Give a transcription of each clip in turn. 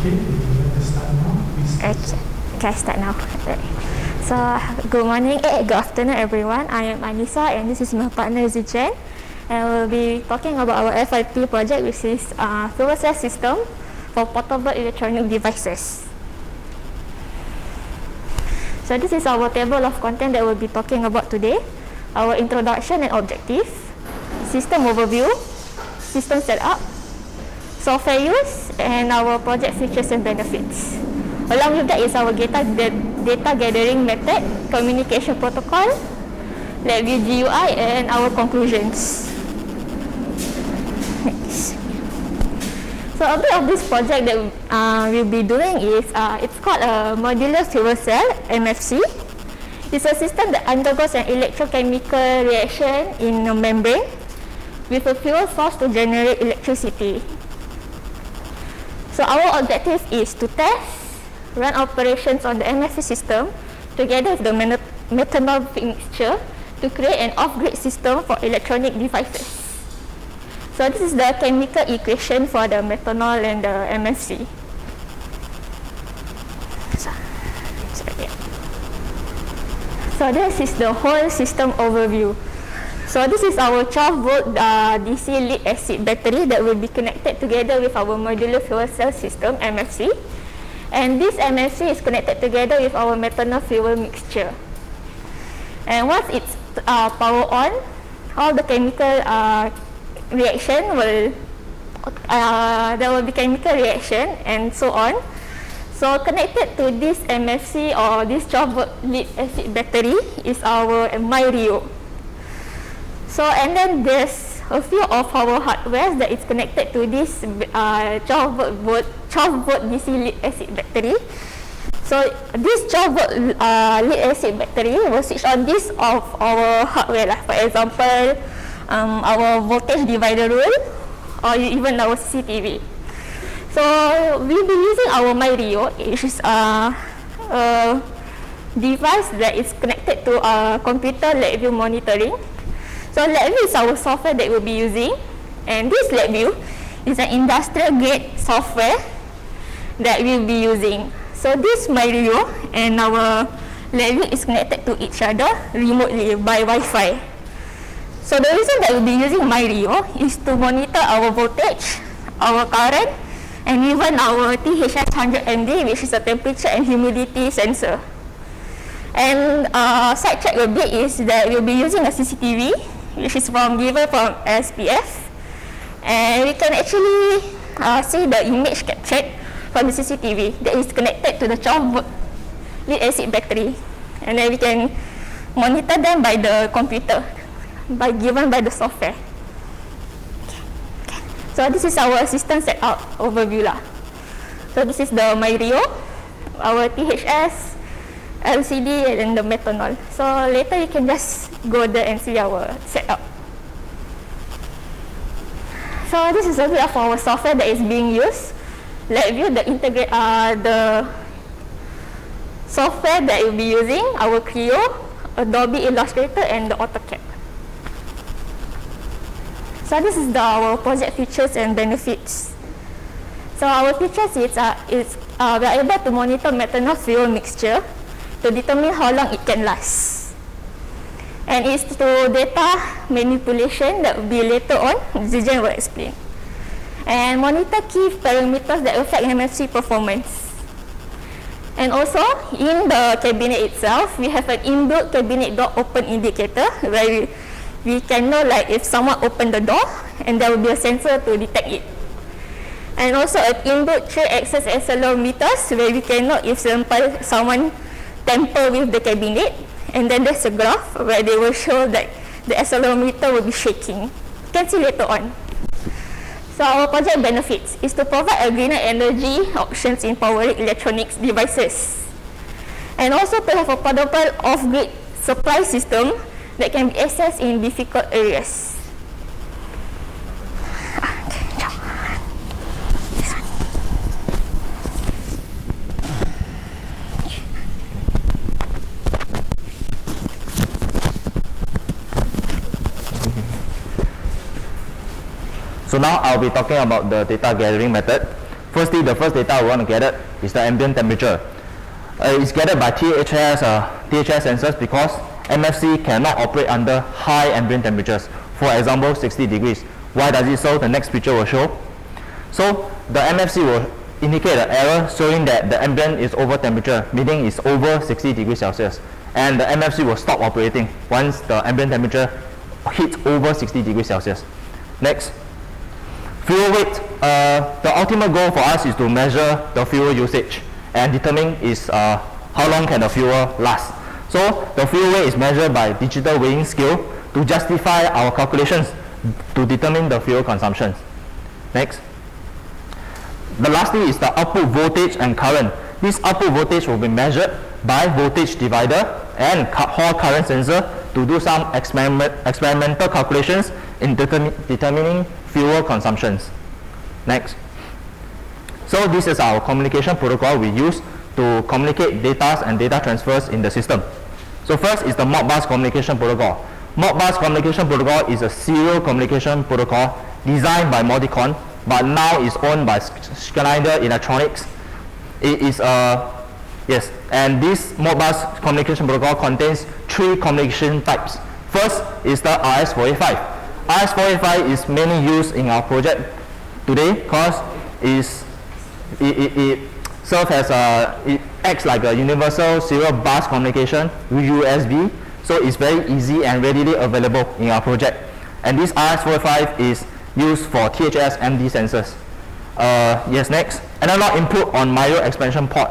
Okay, would you like to start now, please? Okay, I start now. Right. So, good morning, good afternoon everyone. I am Anissa and this is my partner Zichen. And we'll be talking about our FIP project, which is fuel cell system for portable electronic devices. So this is our table of content that we'll be talking about today. Our introduction and objective, system overview, system setup, software use, and our project features and benefits. Along with that is our data gathering method, communication protocol, Labview Gui, and our conclusions. Next. So a bit of this project that we'll be doing is, it's called a Modular Fuel Cell, MFC. It's a system that undergoes an electrochemical reaction in a membrane with a fuel source to generate electricity. So our objective is to test, run operations on the MFC system together with the methanol mixture to create an off-grid system for electronic devices. So this is the chemical equation for the methanol and the MFC. So this is the whole system overview. So this is our 12-volt DC lead-acid battery that will be connected together with our modular fuel cell system, MFC. And this MFC is connected together with our methanol fuel mixture. And once it's power on, all the chemical reaction will, there will be chemical reaction and so on. So connected to this MFC or this 12-volt lead-acid battery is our MyRio. So and then there's a few of our hardware that is connected to this 12-volt DC lead-acid battery. So this 12-volt lead-acid battery will switch on this of our hardware. For example, our voltage divider rule or even our CCTV. So we'll be using our MyRio, which is a device that is connected to a computer Labview monitoring. So Labview is our software that we'll be using, and this Labview is an industrial grade software that we'll be using. So this MyRio and our Labview is connected to each other remotely by Wi-Fi. So the reason that we'll be using MyRio is to monitor our voltage, our current, and even our THS 100MD, which is a temperature and humidity sensor. And side track a bit is that we'll be using a CCTV, which is given from SPF, and we can actually see the image captured from the CCTV that is connected to the 12-volt lead-acid battery, and then we can monitor them by the computer, given by the software. So this is our system setup overview lah. So this is the MyRio, our THS, LCD, and the methanol. So later you can just go there and see our setup. So this is a bit of our software that is being used. Labview, the software that you'll be using, our Creo, Adobe Illustrator, and the AutoCAD. So this is our project features and benefits. So our features is we are able to monitor methanol fuel mixture to determine how long it can last. And it's to data manipulation that will be later on, Zijen will explain. And monitor key parameters that affect MFC performance. And also, in the cabinet itself, we have an inbuilt cabinet door open indicator where we can know like if someone opened the door and there will be a sensor to detect it. And also an inbuilt 3-axis accelerometers where we can know if someone tamper with the cabinet, and then there's a graph where they will show that the accelerometer will be shaking. You can see later on. So our project benefits is to provide a greener energy options in powering electronics devices, and also to have a portable off-grid supply system that can be accessed in difficult areas. So now I'll be talking about the data gathering method. Firstly, the first data we want to gather is the ambient temperature. It's gathered by THS sensors because MFC cannot operate under high ambient temperatures. For example, 60 degrees. Why does it so? The next picture will show. So the MFC will indicate an error showing that the ambient is over temperature, meaning it's over 60 degrees Celsius. And the MFC will stop operating once the ambient temperature hits over 60 degrees Celsius. Next, fuel weight. The ultimate goal for us is to measure the fuel usage and determine how long can the fuel last. So the fuel weight is measured by digital weighing scale to justify our calculations to determine the fuel consumption. Next. The lastly is the output voltage and current. This output voltage will be measured by voltage divider and Hall current sensor to do some experimental calculations in determining fuel consumptions. Next. So this is our communication protocol we use to communicate data and data transfers in the system. So first is the Modbus communication protocol. Modbus communication protocol is a serial communication protocol designed by Modicon, but now is owned by Schneider Electronics. It is yes, and this Modbus communication protocol contains 3 communication types. First is the RS-485. RS-485 is mainly used in our project today because it serves as it acts like a universal serial bus communication with USB, so it's very easy and readily available in our project. And this RS-485 is used for THS MD sensors. Yes, next. Analog input on micro expansion port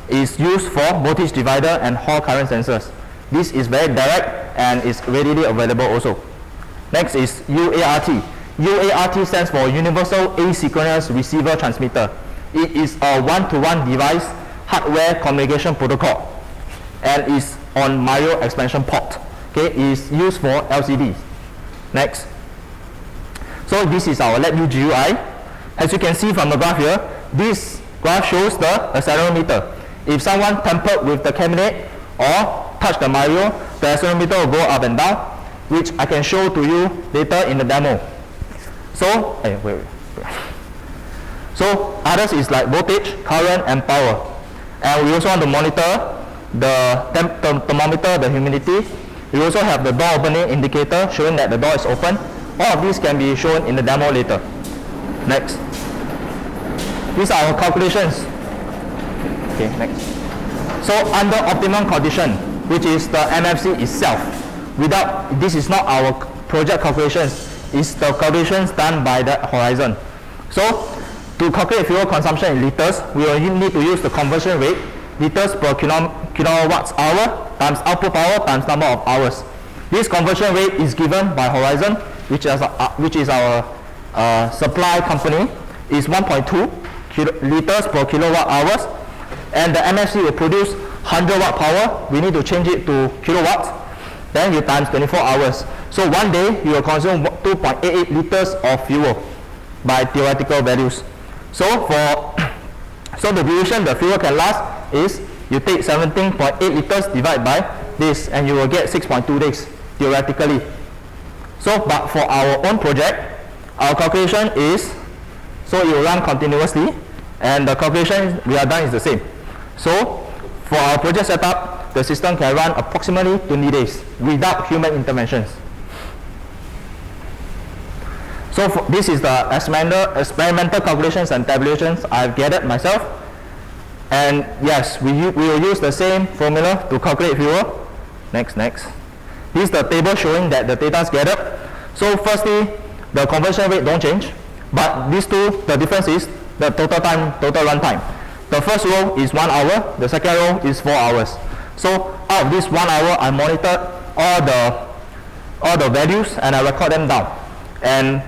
is used for voltage divider and Hall current sensors. This is very direct and is readily available also. Next is UART. UART stands for Universal Asynchronous Receiver Transmitter. It is a one-to-one device hardware communication protocol and is on micro expansion port. Okay, it is used for LCDs. Next. So this is our Labview Gui. As you can see from the graph here, this graph shows the accelerometer. If someone tampered with the cabinet or touched the Mario, the accelerometer will go up and down, which I can show to you later in the demo. So, so others is like voltage, current, and power. And we also want to monitor the thermometer, the humidity. We also have the door opening indicator showing that the door is open. All of these can be shown in the demo later. Next. These are our calculations. Okay, next. So under optimum condition, which is the MFC itself, this is not our project calculations, it's the calculations done by the horizon. So to calculate fuel consumption in liters, we will need to use the conversion rate, liters per kilowatts hour times output power times number of hours. This conversion rate is given by horizon, which is our supply company, is 1.2 liters per kilowatt hours, and the MFC will produce 100 watt power. We need to change it to kilowatts, then you times 24 hours. So one day you will consume 2.88 liters of fuel by theoretical values. So the duration the fuel can last is you take 17.8 liters divided by this, and you will get 6.2 days theoretically. So but for our own project, our calculation is, so it will run continuously, and the calculation we are done is the same. So for our project setup, the system can run approximately 20 days without human interventions. So this is the experimental calculations and tabulations I've gathered myself. And yes, we will use the same formula to calculate fuel. Next. This is the table showing that the data is gathered. So firstly, the conversion rate don't change, but these two, the difference is the total run time. The first row is 1 hour, the second row is 4 hours. So out of this 1 hour, I monitored all the values and I record them down. And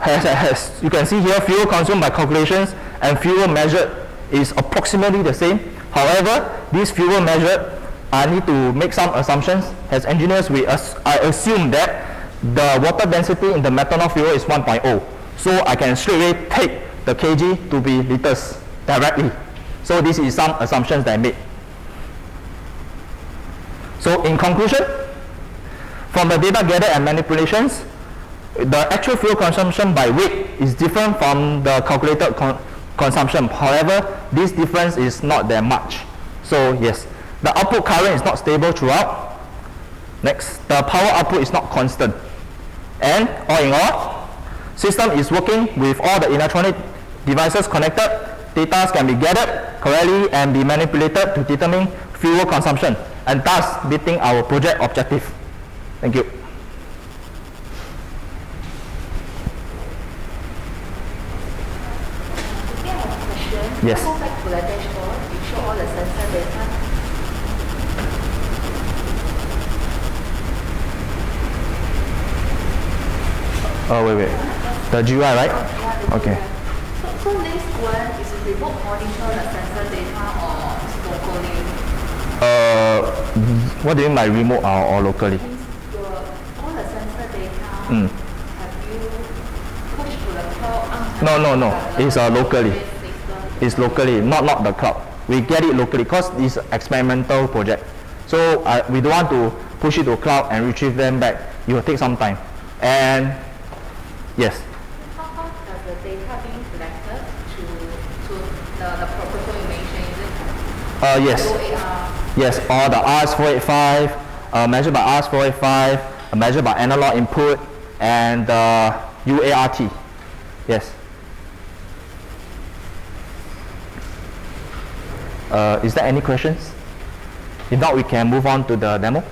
as you can see here, fuel consumed by calculations and fuel measured is approximately the same. However, this fuel measured, I need to make some assumptions. As engineers, I assume that the water density in the methanol fuel is 1.0. So I can straight away take the kg to be liters directly. So this is some assumptions that I made. So in conclusion, from the data gathered and manipulations, the actual fuel consumption by weight is different from the calculated consumption. However, this difference is not that much. So yes, the output current is not stable throughout. Next, the power output is not constant. And all in all, system is working with all the electronic devices connected. Data can be gathered correctly and be manipulated to determine fuel consumption, and thus meeting our project objective. Thank you. Yes. Go back to the dashboard, you show all the sensor data. Oh, wait. The GUI, right? Okay. So next one is a remote monitor the sensor data or locally? What do you mean by remote or locally? Means all the sensor data, Mm. have you pushed to the cloud? No. It's locally. It's locally, not the cloud. We get it locally because it's experimental project. So we don't want to push it to cloud and retrieve them back. It will take some time. And yes. How does the data being collected to the protocol you mentioned? Is it Yes. OAR? Yes, or the RS485, measured by RS485, measured by analog input, and UART. Yes. Is there any questions? If not, we can move on to the demo.